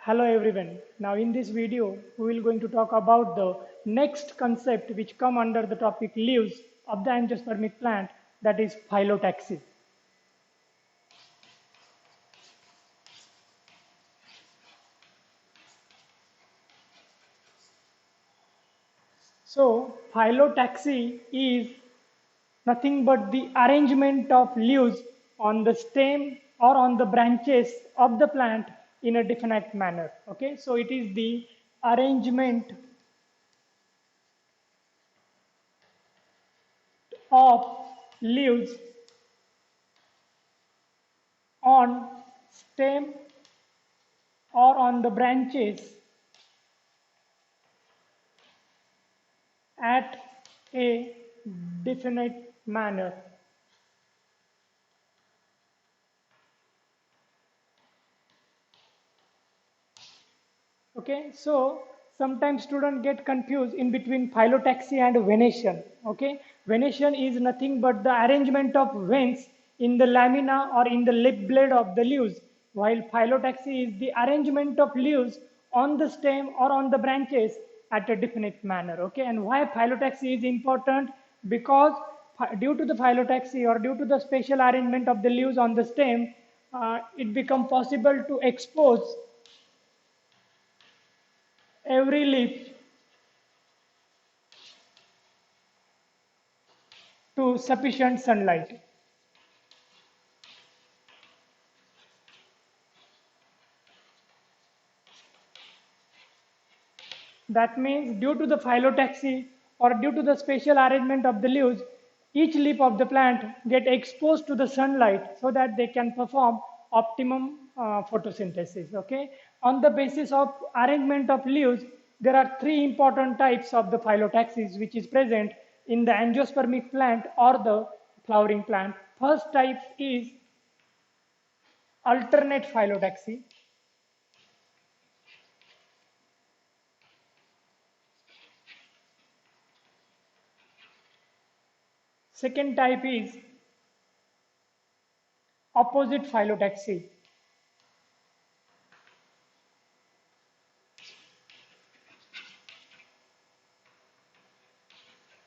Hello everyone. Now in this video, we will going to talk about the next concept which come under the topic leaves of the angiospermic plant, that is phyllotaxy. So phyllotaxy is nothing but the arrangement of leaves on the stem or on the branches of the plant in a definite manner. Okay, so it is the arrangement of leaves on stem or on the branches at a definite manner. Okay, so sometimes students get confused in between phyllotaxy and venation. Okay, venation is nothing but the arrangement of veins in the lamina or in the lip blade of the leaves, while phyllotaxy is the arrangement of leaves on the stem or on the branches at a definite manner. Okay, and why phyllotaxy is important? Because due to the phyllotaxy or due to the special arrangement of the leaves on the stem, it become possible to expose every leaf to sufficient sunlight. That means due to the phyllotaxy or due to the spatial arrangement of the leaves, each leaf of the plant get exposed to the sunlight so that they can perform optimum photosynthesis. Okay. On the basis of arrangement of leaves, there are three important types of the phyllotaxis which is present in the angiospermic plant or the flowering plant. First type is alternate phyllotaxy. Second type is opposite phyllotaxy.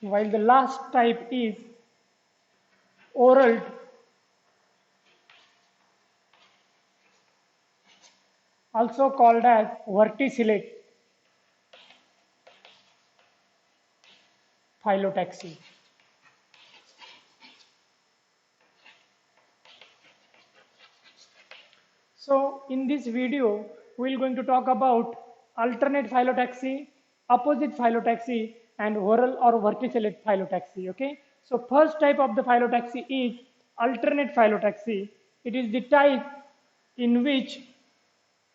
While the last type is oral, also called as verticillate phyllotaxy. So in this video, we're going to talk about alternate phyllotaxy, opposite phyllotaxy, and oral or verticillate phyllotaxy. Okay. So first type of the phyllotaxy is alternate phyllotaxy. It is the type in which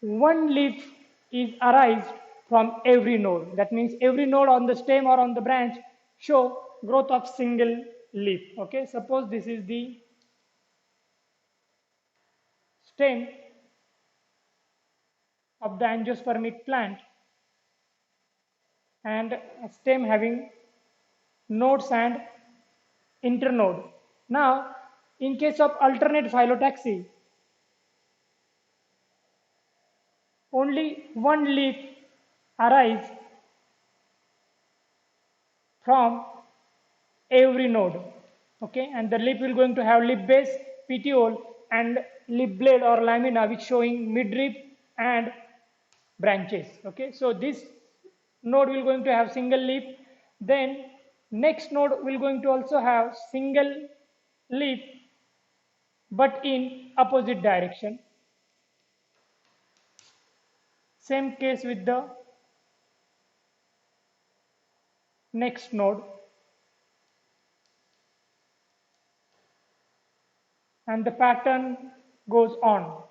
one leaf is arised from every node. That means every node on the stem or on the branch show growth of single leaf. Okay. Suppose this is the stem of the angiospermic plant and a stem having nodes and internode. Now, in case of alternate phyllotaxy, only one leaf arise from every node. Okay, and the leaf will going to have leaf base, petiole, and leaf blade or lamina, which showing midrib and branches. Okay, so this node will going to have single leaf. Then next node will going to also have single leaf, but in opposite direction. Same case with the next node, and the pattern goes on.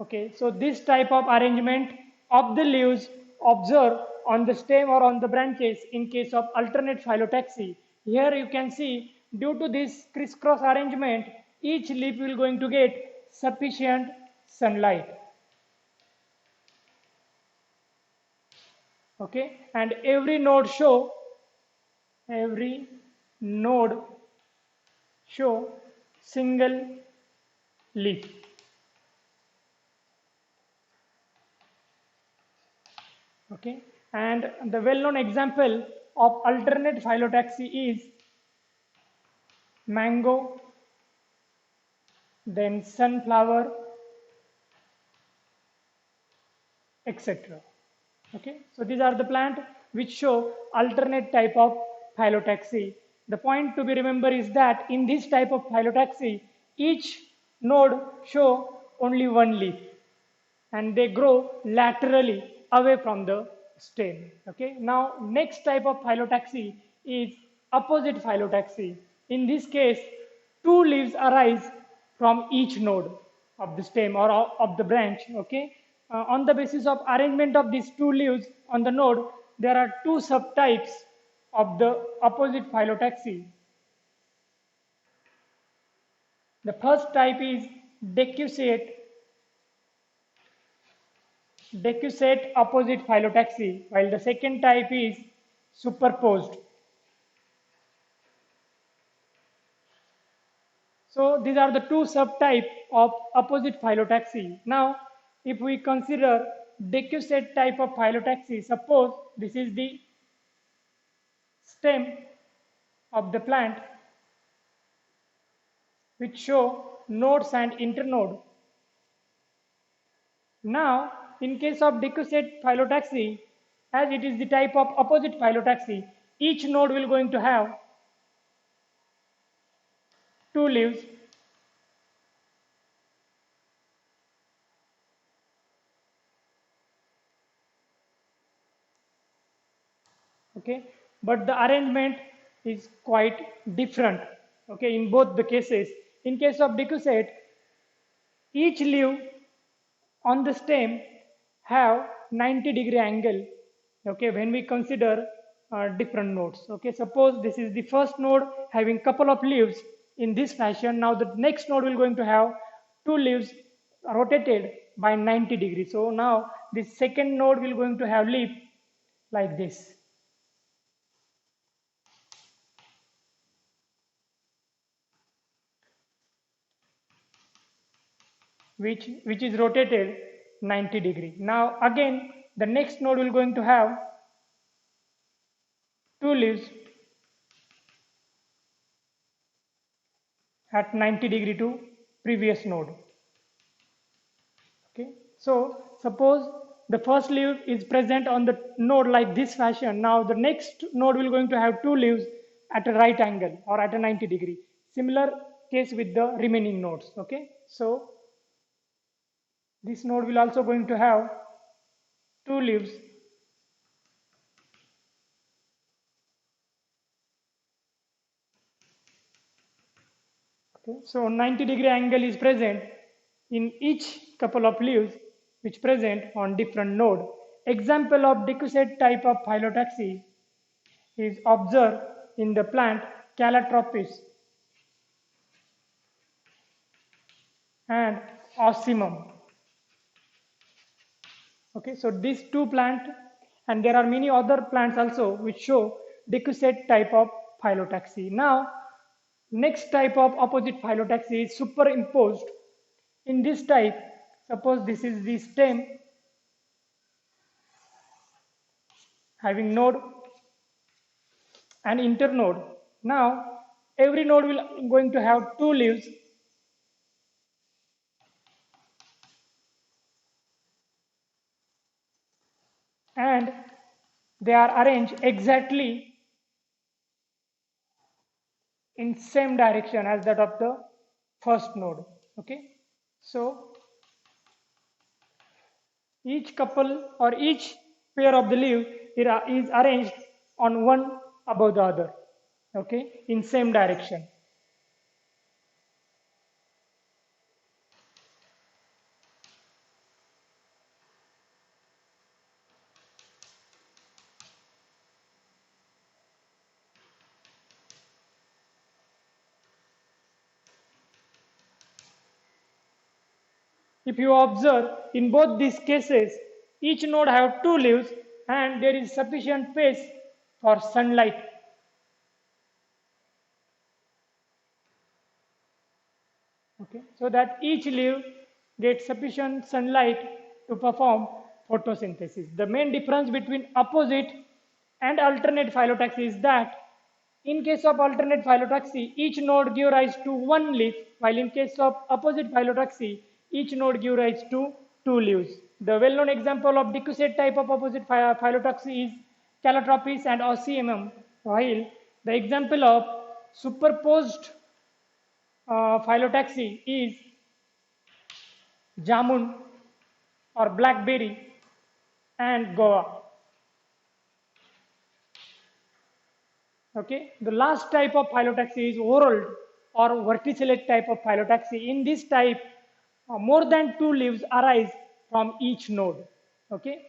Okay, so this type of arrangement of the leaves observed on the stem or on the branches in case of alternate phyllotaxy. Here you can see due to this crisscross arrangement, each leaf will going to get sufficient sunlight. Okay, and every node show single leaf. Okay, and the well-known example of alternate phyllotaxy is mango, then sunflower, etc. Okay, so these are the plant which show alternate type of phyllotaxy. The point to be remembered is that in this type of phyllotaxy, each node show only one leaf and they grow laterally away from the stem. Okay, now next type of phyllotaxy is opposite phyllotaxy. In this case, two leaves arise from each node of the stem or of the branch. Okay, on the basis of arrangement of these two leaves on the node, there are two subtypes of the opposite phyllotaxy. The first type is decussate opposite phyllotaxy, while the second type is superposed. So these are the two subtypes of opposite phyllotaxy. Now, if we consider decussate type of phyllotaxy, suppose this is the stem of the plant which show nodes and internode. Now, in case of decussate phyllotaxy, as it is the type of opposite phyllotaxy, each node will going to have two leaves. Okay, but the arrangement is quite different. Okay, in both the cases. In case of decussate, each leaf on the stem have 90-degree angle. Okay, when we consider different nodes. Okay, suppose this is the first node having couple of leaves in this fashion. Now the next node will going to have two leaves rotated by 90 degrees. So now this second node will going to have leaf like this. Which is rotated 90 degree. Now again the next node will going to have two leaves at 90 degree to previous node. Okay, so suppose the first leaf is present on the node like this fashion. Now the next node will going to have two leaves at a right angle or at a 90 degree. Similar case with the remaining nodes. Okay, so this node will also going to have two leaves okay. So 90-degree angle is present in each couple of leaves which present on different node. Example of decussate type of phyllotaxy is observed in the plant Calotropis and Ocimum. Okay, so these two plants, and there are many other plants also which show decussate type of phyllotaxy. Now, next type of opposite phyllotaxy is superimposed. In this type, suppose this is the stem having node and internode. Now, every node will going to have two leaves and they are arranged exactly in same direction as that of the first node. Okay, so each couple or each pair of the leaf is arranged on one above the other. Okay, in same direction. If you observe, in both these cases, each node have two leaves and there is sufficient space for sunlight. Okay, so that each leaf gets sufficient sunlight to perform photosynthesis. The main difference between opposite and alternate phyllotaxy is that in case of alternate phyllotaxy, each node gives rise to one leaf, while in case of opposite phyllotaxy, each node gives rise to two leaves. The well-known example of decussate type of opposite phyllotaxy is Calotropis and Osmium, while the example of superposed phyllotaxy is Jamun or blackberry and Goa. Okay, the last type of phyllotaxy is whorled or verticillate type of phyllotaxy. In this type, more than two leaves arise from each node. Okay,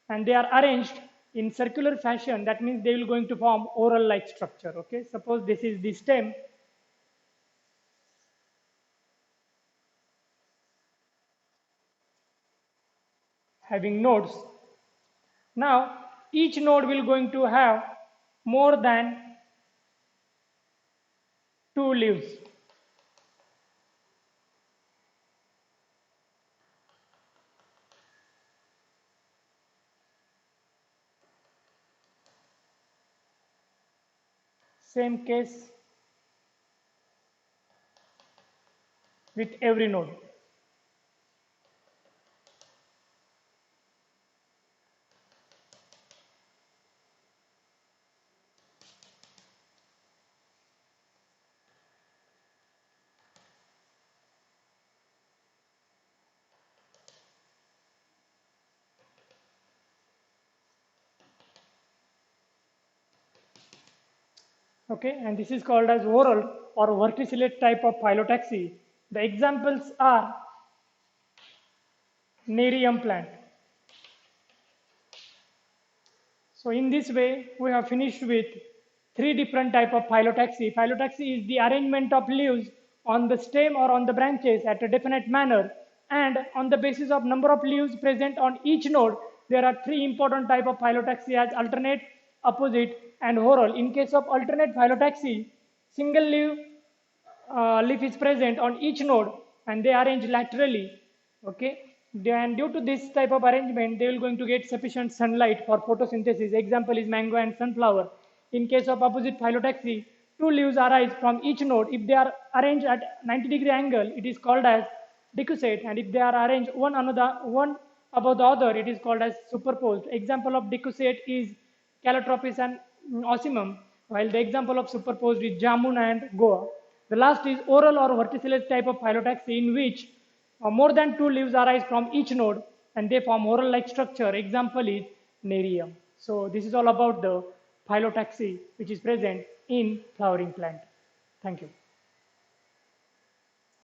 and they are arranged in circular fashion. That means they will going to form whorl-like structure. Okay, suppose this is the stem. Having nodes. Now, each node will going to have more than two leaves. Same case with every node. Okay, and this is called as whorled or verticillate type of phyllotaxy. The examples are Nerium plant. So in this way, we have finished with three different type of phyllotaxy. Phyllotaxy is the arrangement of leaves on the stem or on the branches at a definite manner, and on the basis of number of leaves present on each node, there are three important type of phyllotaxy as alternate, opposite, and whorl. In case of alternate phyllotaxy, single leaf is present on each node and they arrange laterally. Okay, and due to this type of arrangement, they will going to get sufficient sunlight for photosynthesis. Example is mango and sunflower. In case of opposite phyllotaxy, two leaves arise from each node. If they are arranged at 90-degree angle, it is called as decussate, and if they are arranged one above the other, it is called as superposed. Example of decussate is Calotropis and Osmium, while the example of superposed is Jamun and Goa. The last is whorl or verticillate type of phyllotaxy, in which more than two leaves arise from each node and they form whorl-like structure. Example is Nerium. So this is all about the phyllotaxy which is present in flowering plant. Thank you.